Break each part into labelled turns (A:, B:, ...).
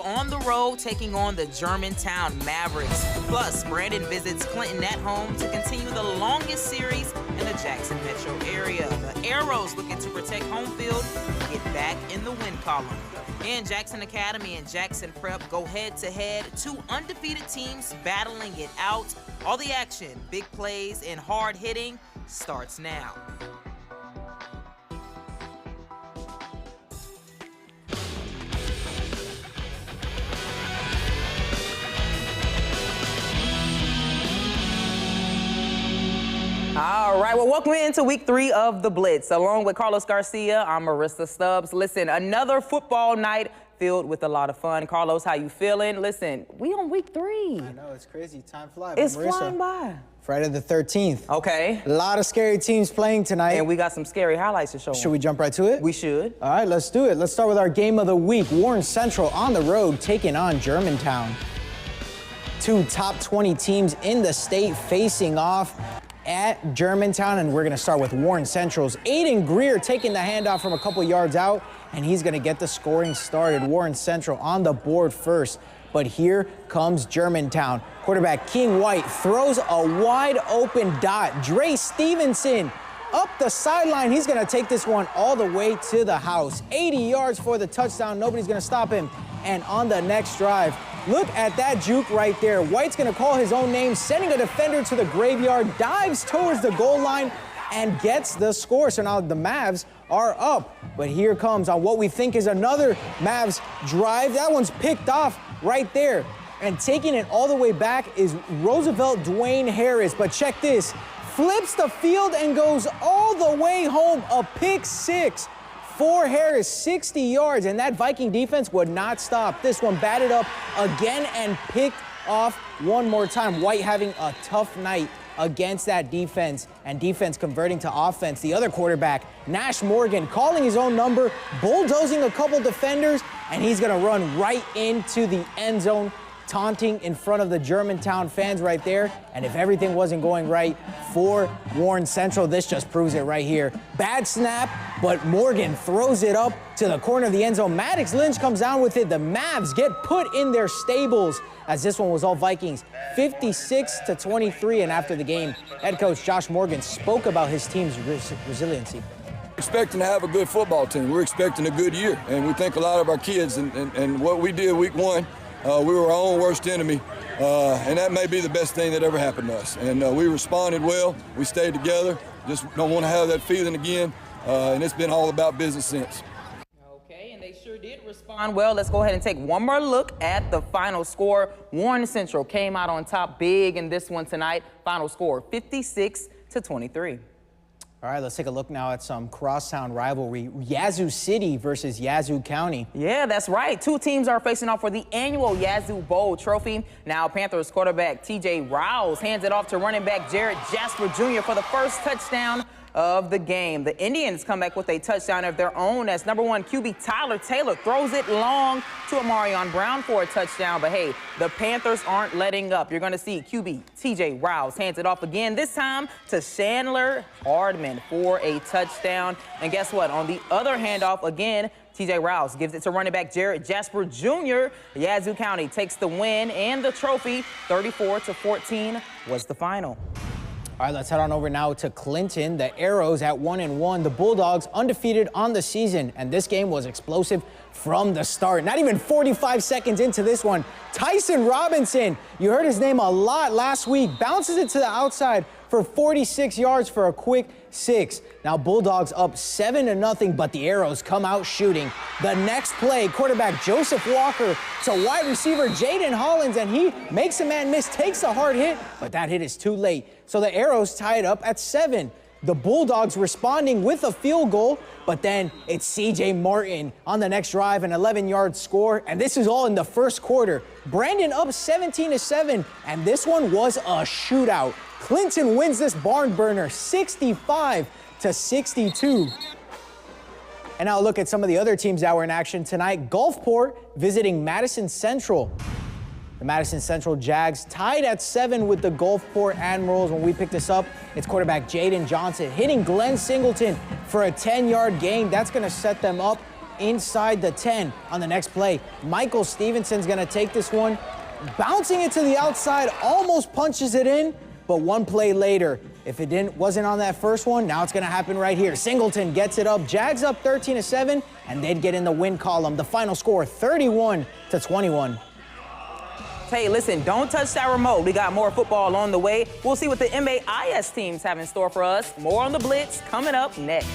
A: on the road taking on the Germantown Mavericks. Plus, Brandon visits Clinton at home to continue the longest series in the Jackson metro area. The Arrows looking to protect home field and get back in the win column. And Jackson Academy and Jackson Prep go head-to-head, two undefeated teams battling it out. All the action, big plays, and hard hitting starts now. All right, well, welcome into week 3 of The Blitz. Along with Carlos Garcia, I'm Marissa Stubbs. Listen, another football night filled with a lot of fun. Carlos, how you feeling? Listen, we on week 3.
B: I know, it's crazy. Time flies.
A: It's flying by.
B: Friday the 13th.
A: Okay.
B: A lot of scary teams playing tonight.
A: And we got some scary highlights to show.
B: Should we jump right to it?
A: We should.
B: All right, let's do it. Let's start with our game of the week. Warren Central on the road taking on Germantown. Two top 20 teams in the state facing off at Germantown, and we're going to start with Warren Central's Aiden Greer taking the handoff from a couple yards out, and he's going to get the scoring started. Warren Central on the board first, but here comes Germantown. Quarterback King White throws a wide open dot. Dre Stevenson up the sideline. He's going to take this one all the way to the house. 80 yards for the touchdown. Nobody's going to stop him. And on the next drive, look at that juke right there. White's going to call his own name, sending a defender to the graveyard, dives towards the goal line, and gets the score. So now the Mavs are up. But here comes on what we think is another Mavs drive. That one's picked off right there. And taking it all the way back is Roosevelt Dwayne Harris. But check this. Flips the field and goes all the way home. A pick six for Harris, 60 yards, and that Viking defense would not stop. This one batted up again and picked off one more time. White having a tough night against that defense, and defense converting to offense. The other quarterback, Nash Morgan, calling his own number, bulldozing a couple defenders, and he's gonna run right into the end zone, taunting in front of the Germantown fans right there. And if everything wasn't going right for Warren Central, this just proves it right here. Bad snap, but Morgan throws it up to the corner of the end zone. Maddox Lynch comes down with it. The Mavs get put in their stables, as this one was all Vikings, 56-23. And after the game, head coach Josh Morgan spoke about his team's resiliency.
C: Expecting to have a good football team. We're expecting a good year, and we think a lot of our kids and what we did week 1. We were our own worst enemy, and that may be the best thing that ever happened to us. And we responded well. We stayed together. Just don't want to have that feeling again, and it's been all about business since.
A: Okay, and they sure did respond well. Let's go ahead and take one more look at the final score. Warren Central came out on top big in this one tonight. Final score, 56-23.
B: All right, let's take a look now at some crosstown rivalry. Yazoo City versus Yazoo County.
A: Yeah, that's right. Two teams are facing off for the annual Yazoo Bowl trophy. Now, Panthers quarterback T.J. Rouse hands it off to running back Jared Jasper Jr. for the first touchdown of the game. The Indians come back with a touchdown of their own as number 1 QB Tyler Taylor throws it long to Amarion Brown for a touchdown. But hey, the Panthers aren't letting up. You're going to see QB TJ Rouse hands it off again, this time to Chandler Hardman for a touchdown. And guess what? On the other handoff again, TJ Rouse gives it to running back Jared Jasper Jr. Yazoo County takes the win and the trophy. 34-14 was the final.
B: All right, let's head on over now to Clinton. The Arrows at 1-1. The Bulldogs undefeated on the season, and this game was explosive from the start. Not even 45 seconds into this one, Tyson Robinson, you heard his name a lot last week, bounces it to the outside for 46 yards for a quick 6. Now Bulldogs up 7-0, but the Arrows come out shooting. The next play, quarterback Joseph Walker to wide receiver Jaden Hollins, and he makes a man miss, takes a hard hit, but that hit is too late. So the Arrows tie it up at 7. The Bulldogs responding with a field goal, but then it's C.J. Martin on the next drive, an 11-yard score, and this is all in the first quarter. Brandon up 17-7, and this one was a shootout. Clinton wins this barn burner 65-62. And now look at some of the other teams that were in action tonight. Gulfport visiting Madison Central. The Madison Central Jags tied at 7 with the Gulfport Admirals. When we pick this up, it's quarterback Jaden Johnson hitting Glenn Singleton for a 10-yard gain. That's going to set them up inside the 10 on the next play. Michael Stevenson's going to take this one, bouncing it to the outside, almost punches it in, but one play later, if it wasn't on that first one, now it's going to happen right here. Singleton gets it up, Jags up 13-7, and they'd get in the win column. The final score, 31-21.
A: Hey, listen, don't touch that remote. We got more football on the way. We'll see what the MAIS teams have in store for us. More on the Blitz coming up next.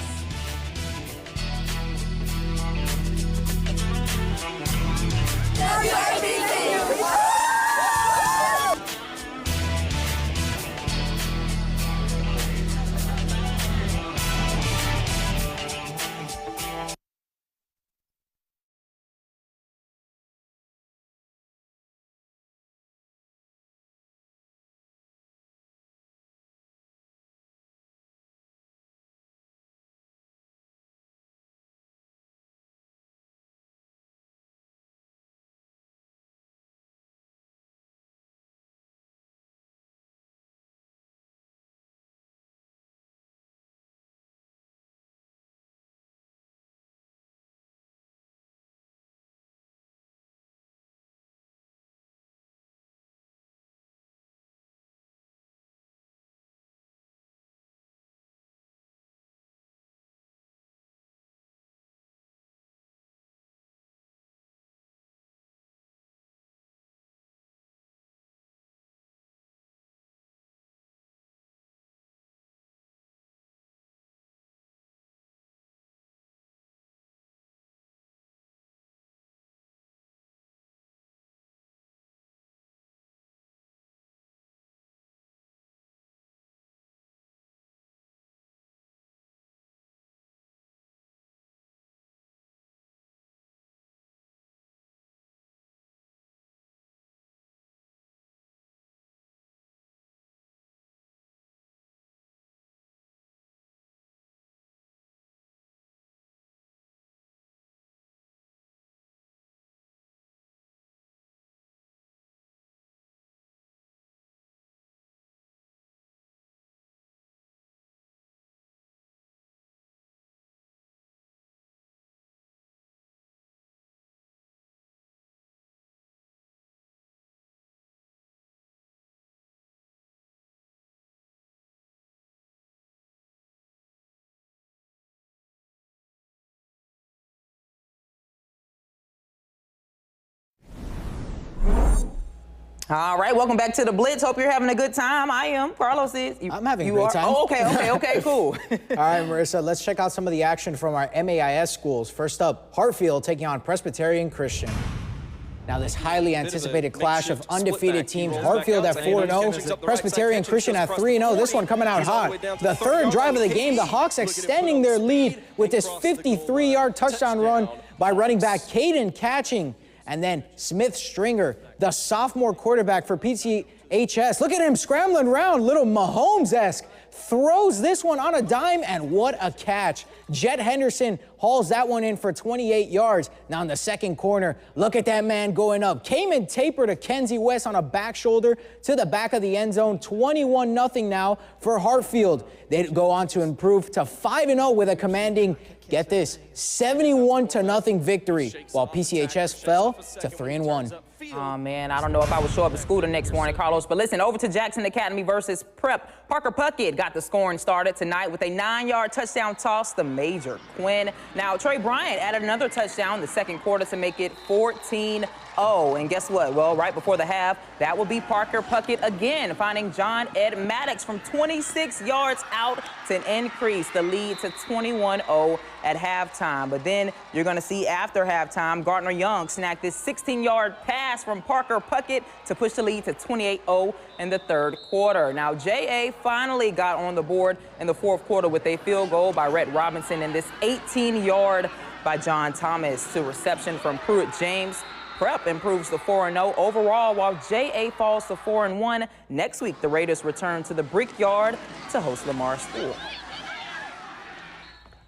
A: All right, welcome back to the Blitz. Hope you're having a good time. I am. Carlos is.
B: I'm having a great time.
A: Oh, okay, cool.
B: All right, Marissa, let's check out some of the action from our MAIS schools. First up, Hartfield taking on Presbyterian Christian. Now, this highly anticipated clash of undefeated teams. Hartfield at 4-0, Presbyterian Christian at 3-0. This one coming out hot. The third drive of the game, the Hawks extending their lead with this 53-yard touchdown run by running back Caden Catching. And then Smith Stringer, the sophomore quarterback for PCHS. Look at him scrambling around, little Mahomes-esque. Throws this one on a dime, and what a catch. Jet Henderson hauls that one in for 28 yards. Now in the second corner, look at that man going up. Cayman Taper to Kenzie West on a back shoulder to the back of the end zone. 21-0 now for Hartfield. They go on to improve to 5-0 with a commanding, get this, 71-0 victory, while PCHS fell to 3-1.
A: Oh, man, I don't know if I would show up at school the next morning, Carlos. But listen, over to Jackson Academy versus Prep. Parker Puckett got the scoring started tonight with a 9-yard touchdown toss to Major Quinn. Now, Trey Bryant added another touchdown in the second quarter to make it 14-0. And guess what? Well, right before the half, that will be Parker Puckett again, finding John Ed Maddox from 26 yards out to increase the lead to 21-0 at halftime. But then you're going to see after halftime, Gardner Young snagged this 16-yard pass from Parker Puckett to push the lead to 28-0 in the third quarter. Now, J.A. finally got on the board in the fourth quarter with a field goal by Rhett Robinson and this 18-yard by John Thomas to reception from Pruitt James. Prep improves to 4-0 overall, while J.A. falls to 4-1. Next week, the Raiders return to the Brickyard to host Lamar School.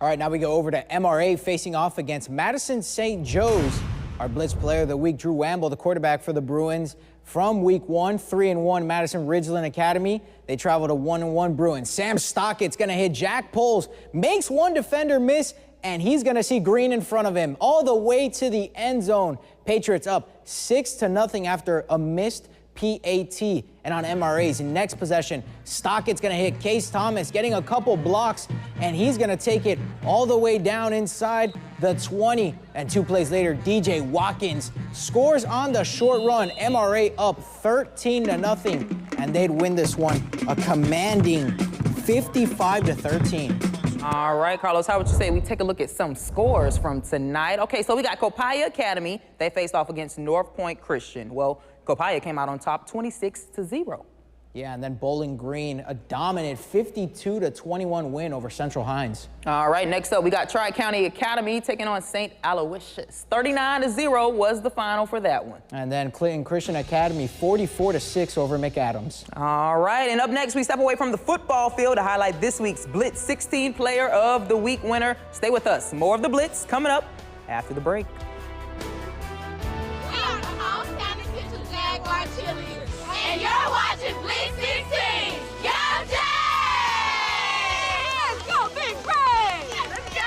B: All right, now we go over to MRA facing off against Madison St. Joe's. Our Blitz Player of the Week, Drew Wamble, the quarterback for the Bruins. From week 1, 3-1 Madison Ridgeland Academy. They travel to 1-1 Bruins. Sam Stockett's going to hit Jack Poles, makes one defender miss, and he's going to see green in front of him all the way to the end zone. Patriots up 6-0 after a missed PAT. And on MRA's next possession, Stockett's going to hit Case Thomas, getting a couple blocks, and he's going to take it all the way down inside the 20. And 2 plays later, DJ Watkins scores on the short run. MRA up 13-0, and they'd win this one a commanding 55-13.
A: All right, Carlos, how would you say we take a look at some scores from tonight? Okay, so we got Copiah Academy. They faced off against North Point Christian. Well, Copiah came out on top 26-0.
B: Yeah, and then Bowling Green, a dominant 52-21 win over Central Hines.
A: All right, next up, we got Tri-County Academy taking on St. Aloysius. 39-0 was the final for that one.
B: And then Clinton Christian Academy, 44-6 over McAdams.
A: All right, and up next, we step away from the football field to highlight this week's Blitz 16 Player of the Week winner. Stay with us. More of the Blitz coming up after the break.
D: And you're watching Blitz 16. Go Jags! Go Big Red! Let's go!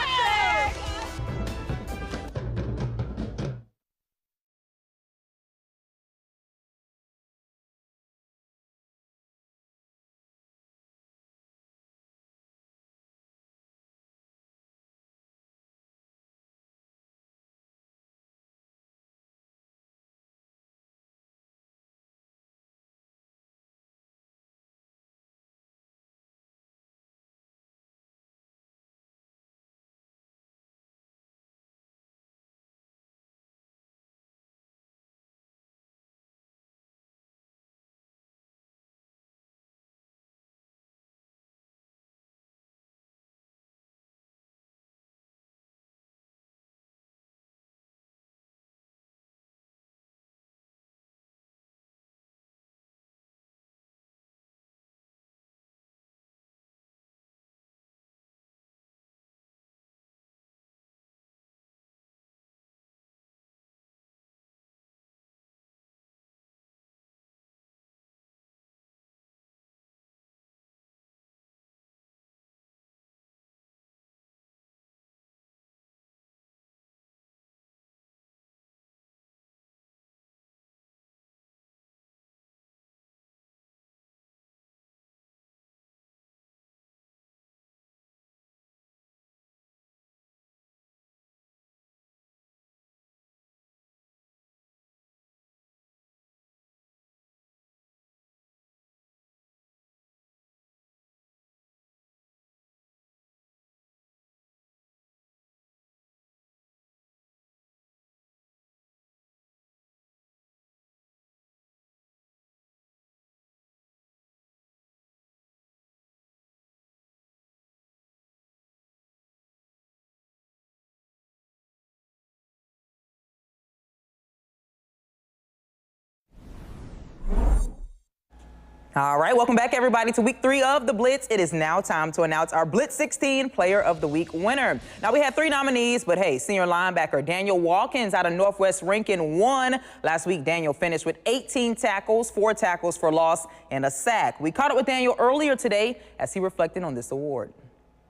A: All right, welcome back, everybody, to week 3 of the Blitz. It is now time to announce our Blitz 16 Player of the Week winner. Now, we had 3 nominees, but hey, senior linebacker Daniel Watkins out of Northwest Rankin won. Last week, Daniel finished with 18 tackles, 4 tackles for loss, and a sack. We caught up with Daniel earlier today as he reflected on this award.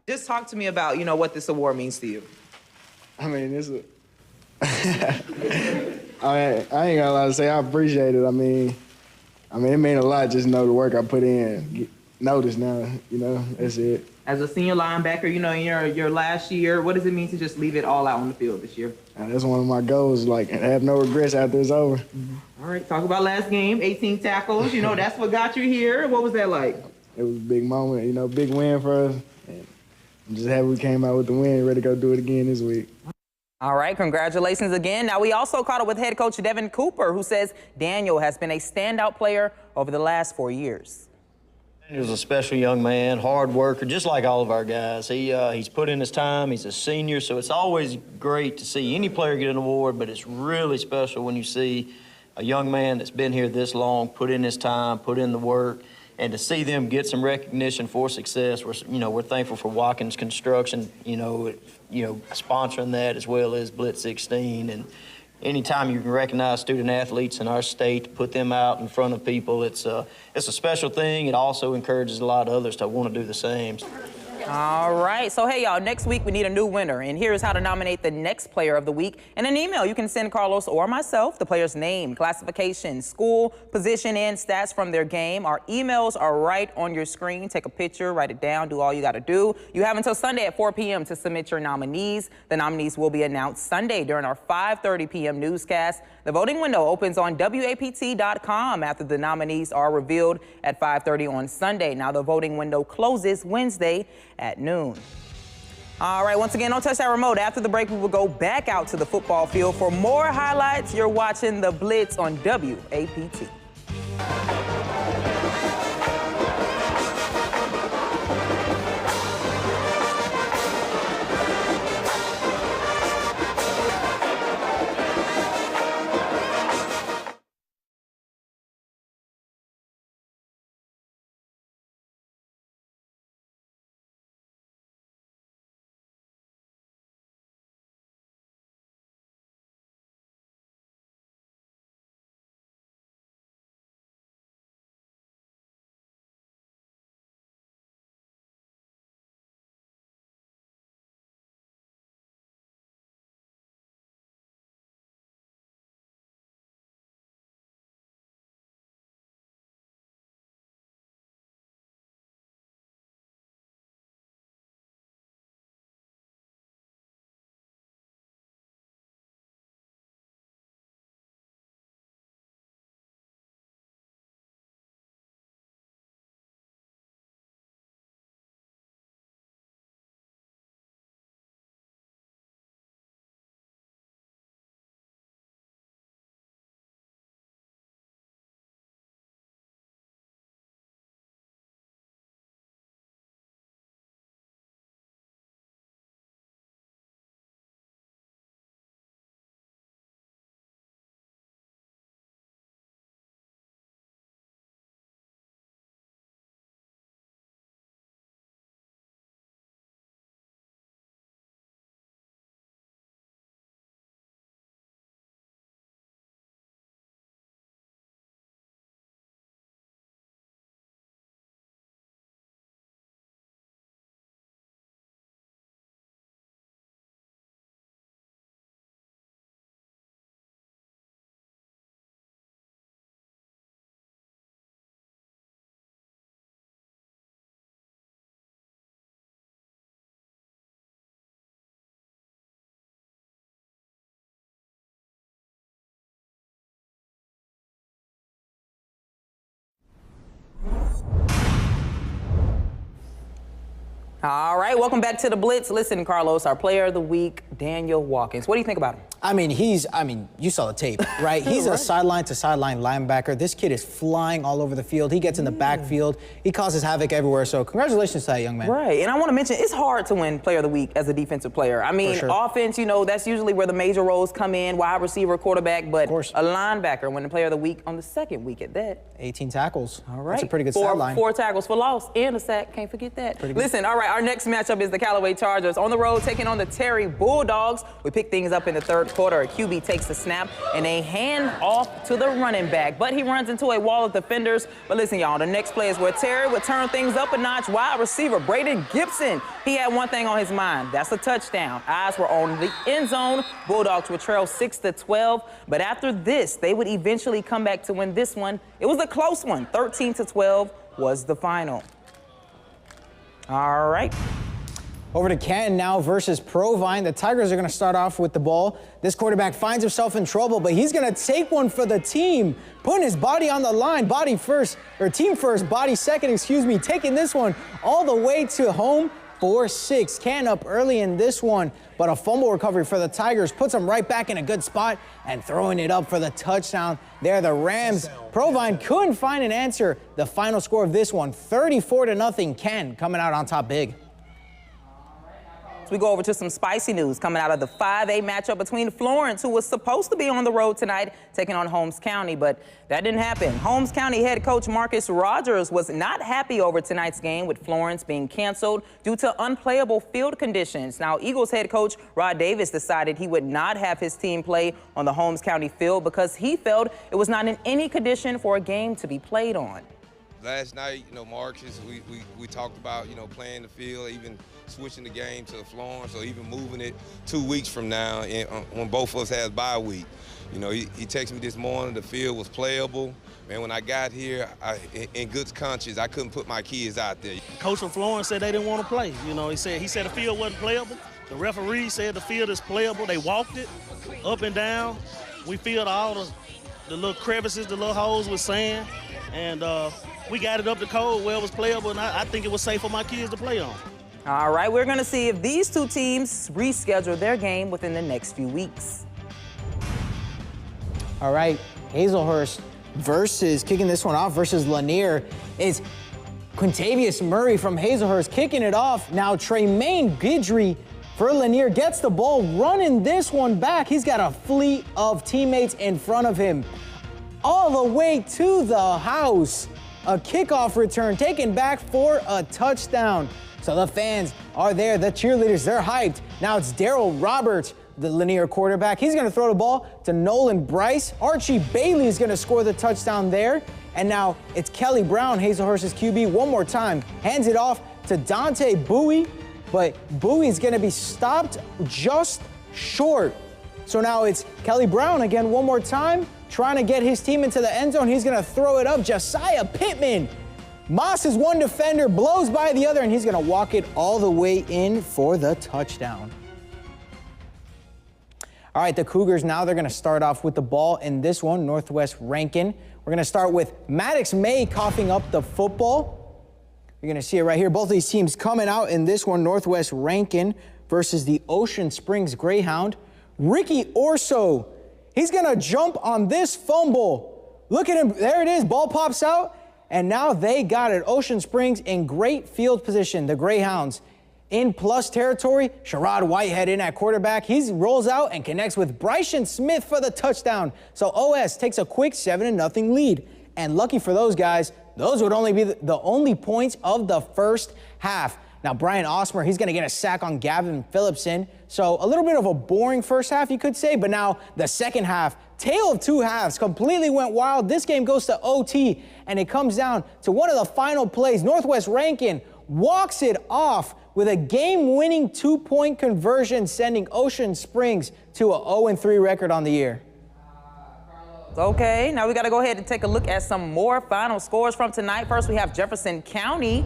A: Just talk to me about, what this award means to you.
E: I mean, it's a... I ain't got a lot to say. I appreciate it. I mean, it meant a lot just to know the work I put in. Notice now, that's it.
A: As a senior linebacker, in your last year, what does it mean to just leave it all out on the field this year?
E: That's one of my goals, have no regrets after it's over.
A: All right, talk about last game, 18 tackles. That's what got you here. What was that like?
E: It was a big moment, big win for us. And I'm just happy we came out with the win, ready to go do it again this week.
A: All right, congratulations again. Now, we also caught up with head coach Devin Cooper, who says Daniel has been a standout player over the last 4 years.
F: He was a special young man, hard worker, just like all of our guys. He's put in his time. He's a senior, so it's always great to see any player get an award, but it's really special when you see a young man that's been here this long, put in his time, put in the work, and to see them get some recognition for success. We're thankful for Watkins Construction, sponsoring that, as well as Blitz 16. And anytime you can recognize student athletes in our state, put them out in front of people, it's a special thing. It also encourages a lot of others to want to do the same.
A: All right. So, hey, y'all, next week we need a new winner. And here's how to nominate the next player of the week. In an email, you can send Carlos or myself the player's name, classification, school, position, and stats from their game. Our emails are right on your screen. Take a picture, write it down, do all you got to do. You have until Sunday at 4 p.m. to submit your nominees. The nominees will be announced Sunday during our 5:30 p.m. newscast. The voting window opens on WAPT.com after the nominees are revealed at 5:30 on Sunday. Now, the voting window closes Wednesday at noon. All right, once again, don't touch that remote. After the break, we will go back out to the football field. For more highlights, you're watching The Blitz on WAPT. All right, welcome back to The Blitz. Listen, Carlos, our player of the week, Daniel Watkins. What do you think about him?
B: I mean, you saw the tape, right? He's a sideline to sideline linebacker. This kid is flying all over the field. He gets in the backfield. He causes havoc everywhere. So congratulations to that young man.
A: Right, and I want to mention, it's hard to win player of the week as a defensive player. I mean, offense, you know, that's usually where the major roles come in, wide receiver, quarterback, but a linebacker win the player of the week on the second week at that.
B: 18 tackles.
A: All right.
B: That's a pretty good stat line.
A: 4 tackles for loss and a sack. Can't forget that. Listen, all right, our next matchup is the Callaway Chargers on the road taking on the Terry Bulldogs. We pick things up in the third quarter. A QB takes the snap and a hand off to the running back, but he runs into a wall of defenders. But listen, y'all, the next play is where Terry would turn things up a notch. Wide receiver Braden Gibson, he had one thing on his mind. That's a touchdown. Eyes were on the end zone. Bulldogs would trail 6-12, but after this, they would eventually come back to win this one. It was a close one. 13-12 was the final. All right.
B: Over to Canton now versus Provine. The Tigers are going to start off with the ball. This quarterback finds himself in trouble, but he's going to take one for the team, putting his body on the line. Body first, or team first, body second, excuse me, taking this one all the way to home. 4-6. Canton up early in this one, but a fumble recovery for the Tigers puts them right back in a good spot and throwing it up for the touchdown. There, the Rams. Provine couldn't find an answer. The final score of this one, 34-0. Canton coming out on top big.
A: We go over to some spicy news coming out of the 5A matchup between Florence, who was supposed to be on the road tonight, taking on Holmes County, but that didn't happen. Holmes County head coach Marcus Rogers was not happy over tonight's game, with Florence being canceled due to unplayable field conditions. Now, Eagles head coach Rod Davis decided he would not have his team play on the Holmes County field because he felt it was not in any condition for a game to be played on.
G: last night, Marcus, we talked about, playing the field, even switching the game to Florence, or even moving it 2 weeks from now when both of us has bye week. He texted me this morning, the field was playable. Man, when I got here, in good conscience, I couldn't put my kids out there.
H: Coach from Florence said they didn't want to play. He said the field wasn't playable. The referee said the field is playable. They walked it up and down. We filled all the little crevices, the little holes with sand, and we got it up to code where it was playable, and I think it was safe for my kids to play on.
A: All right, we're going to see if these two teams reschedule their game within the next few weeks.
B: All right, Hazelhurst kicking this one off versus Lanier is Quintavious Murray from Hazelhurst kicking it off. Now Tremaine Guidry for Lanier gets the ball, running this one back. He's got a fleet of teammates in front of him. All the way to the house. A kickoff return taken back for a touchdown. So the fans are there, the cheerleaders, they're hyped. Now it's Daryl Roberts, the Lanier quarterback. He's gonna throw the ball to Nolan Bryce. Archie Bailey is gonna score the touchdown there. And now it's Kelly Brown, Hazelhurst's QB, one more time. Hands it off to Dante Bowie, but Bowie's gonna be stopped just short. So now it's Kelly Brown again one more time, trying to get his team into the end zone. He's gonna throw it up. Josiah Pittman. Moss is one defender, blows by the other, and he's gonna walk it all the way in for the touchdown. All right, the Cougars now, they're gonna start off with the ball in this one, Northwest Rankin. We're gonna start with Maddox May coughing up the football. You're gonna see it right here. Both of these teams coming out in this one, Northwest Rankin versus the Ocean Springs Greyhound. Ricky Orso, he's gonna jump on this fumble. Look at him, there it is, ball pops out, and now they got it. Ocean Springs in great field position, the Greyhounds. In plus territory, Sherrod Whitehead in at quarterback. He rolls out and connects with Bryson Smith for the touchdown. So OS takes a quick 7-0 lead. And lucky for those guys, those would only be the only points of the first half. Now, Brian Osmer, he's going to get a sack on Gavin Phillipson. So a little bit of a boring first half, you could say. But now the second half, tale of two halves, completely went wild. This game goes to OT, and it comes down to one of the final plays. Northwest Rankin walks it off with a game-winning 2-point conversion, sending Ocean Springs to a 0-3 record on the year.
A: Okay, now we got to go ahead and take a look at some more final scores from tonight. First, we have Jefferson County.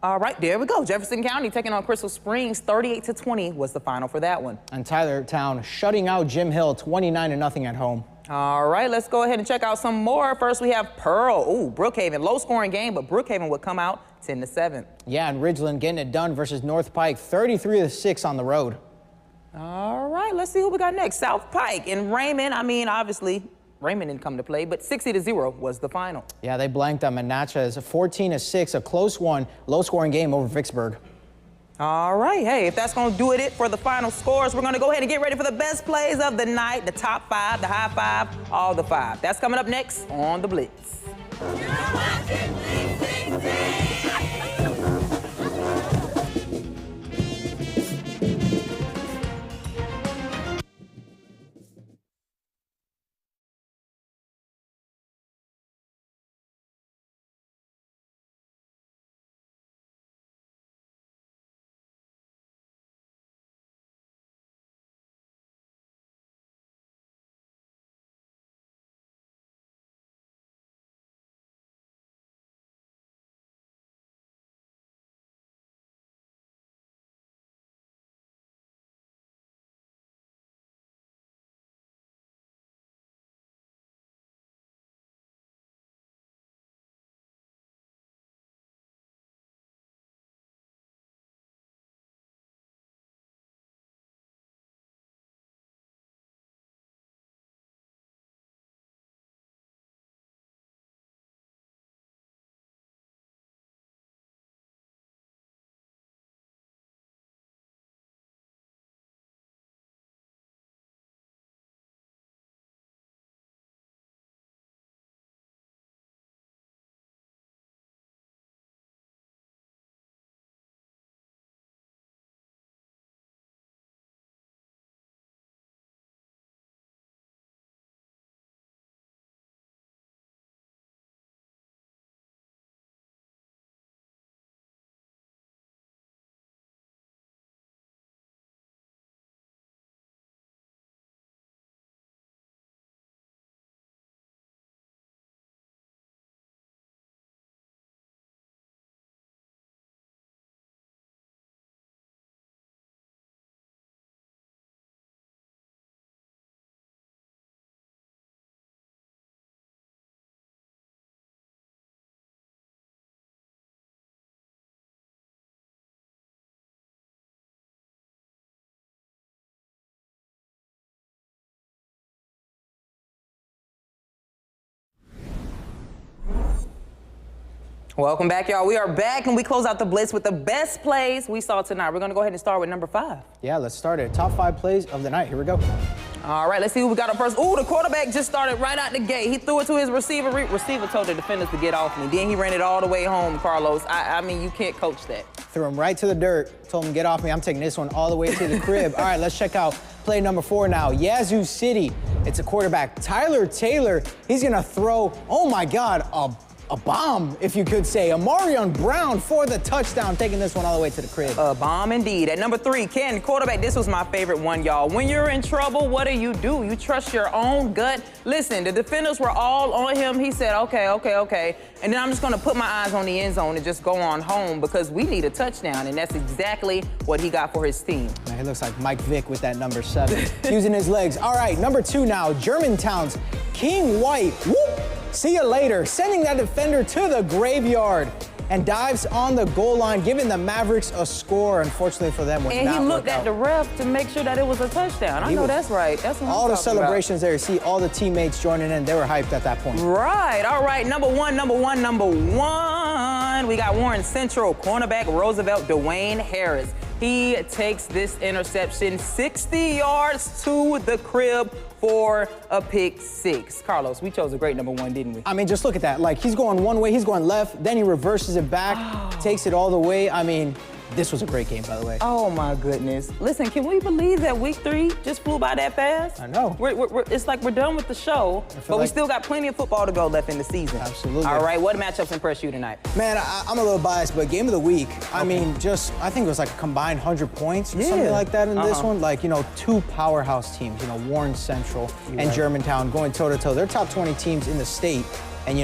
A: All right, there we go. Jefferson County taking on Crystal Springs. 38-20 was the final for that one.
B: And Tylertown shutting out Jim Hill 29-0 at home.
A: All right, let's go ahead and check out some more. First, we have Pearl. Ooh, Brookhaven, low-scoring game, but Brookhaven would come out 10-7.
B: Yeah, and Ridgeland getting it done versus North Pike, 33-6 on the road.
A: All right, let's see who we got next. South Pike and Raymond. I mean, obviously, Raymond didn't come to play, but 60-0 was the final.
B: Yeah, they blanked them, and Natchez 14-6, a close one, low-scoring game over Vicksburg.
A: All right, hey, if that's going to do it for the final scores, we're going to go ahead and get ready for the best plays of the night, the top 5, the high 5, all the 5. That's coming up next on The Blitz.
D: You're watching Blitz 16.
A: Welcome back, y'all. We are back, and we close out the Blitz with the best plays we saw tonight. We're going to go ahead and start with number 5.
B: Yeah, let's start it. Top 5 plays of the night. Here we go.
A: All right, let's see who we got up first. Ooh, the quarterback just started right out the gate. He threw it to his receiver. Receiver told the defenders to get off me. Then he ran it all the way home, Carlos. I mean, you can't coach that.
B: Threw him right to the dirt. Told him, get off me. I'm taking this one all the way to the crib. All right, let's check out play number 4 now. Yazoo City. It's a quarterback, Tyler Taylor. He's going to throw, oh, my God, a bomb, if you could say. Amarion Brown for the touchdown, taking this one all the way to the crib.
A: A bomb indeed. At number 3, Ken, quarterback. This was my favorite one, y'all. When you're in trouble, what do? You trust your own gut. Listen, the defenders were all on him. He said, okay. And then I'm just going to put my eyes on the end zone and just go on home because we need a touchdown. And that's exactly what he got for his team.
B: Man, he looks like Mike Vick with that number 7, using his legs. All right, number 2 now, Germantown's King White. Whoop! See you later, sending that defender to the graveyard and dives on the goal line, giving the Mavericks a score. Unfortunately for them,
A: and he looked at the ref to make sure that it was a touchdown. I know that's right. That's what
B: all the celebrations there. You see all the teammates joining in. They were hyped at that point.
A: Right. All right. Number one. We got Warren Central cornerback Roosevelt Dwayne Harris. He takes this interception 60 yards to the crib for a pick 6. Carlos, we chose a great number 1, didn't we?
B: I mean, just look at that. Like, he's going one way, he's going left, then he reverses it back, takes it all the way. I mean, this was a great game, by the way.
A: Oh, my goodness. Listen, can we believe that week 3 just flew by that fast?
B: I know.
A: It's like we're done with the show, but we still got plenty of football to go left in the season.
B: Absolutely.
A: All right, what matchups impressed you tonight?
B: Man, I'm a little biased, but game of the week, I mean, I think it was like a combined 100 points or something like that in this one. Like, 2 powerhouse teams, Warren Central and Germantown going toe-to-toe. They're top 20 teams in the state. And,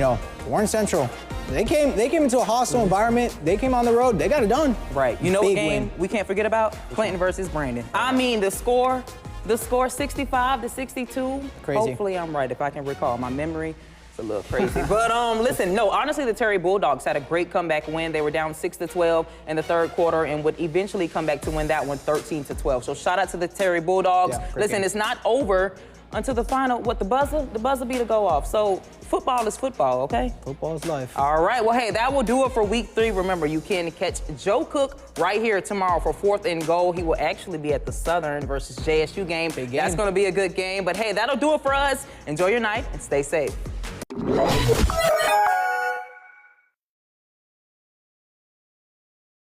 B: Warren Central, they came into a hostile environment. They came on the road. They got it done.
A: Right. You know what game we can't forget about? Clinton versus Brandon. I mean, the score 65-62.
B: Crazy.
A: Hopefully I'm right if I can recall. My memory is a little crazy. But listen, no, honestly, the Terry Bulldogs had a great comeback win. They were down 6-12 in the third quarter and would eventually come back to win that one 13-12. So shout out to the Terry Bulldogs.
B: Yeah,
A: listen,
B: game.
A: It's not over until the final, the buzzer be to go off. So football is football, okay?
B: Football is life.
A: All right, well, hey, that will do it for week 3. Remember, you can catch Joe Cook right here tomorrow for 4th and Goal. He will actually be at the Southern versus JSU game. That's going to be a good game. But hey, that'll do it for us. Enjoy your night and stay safe.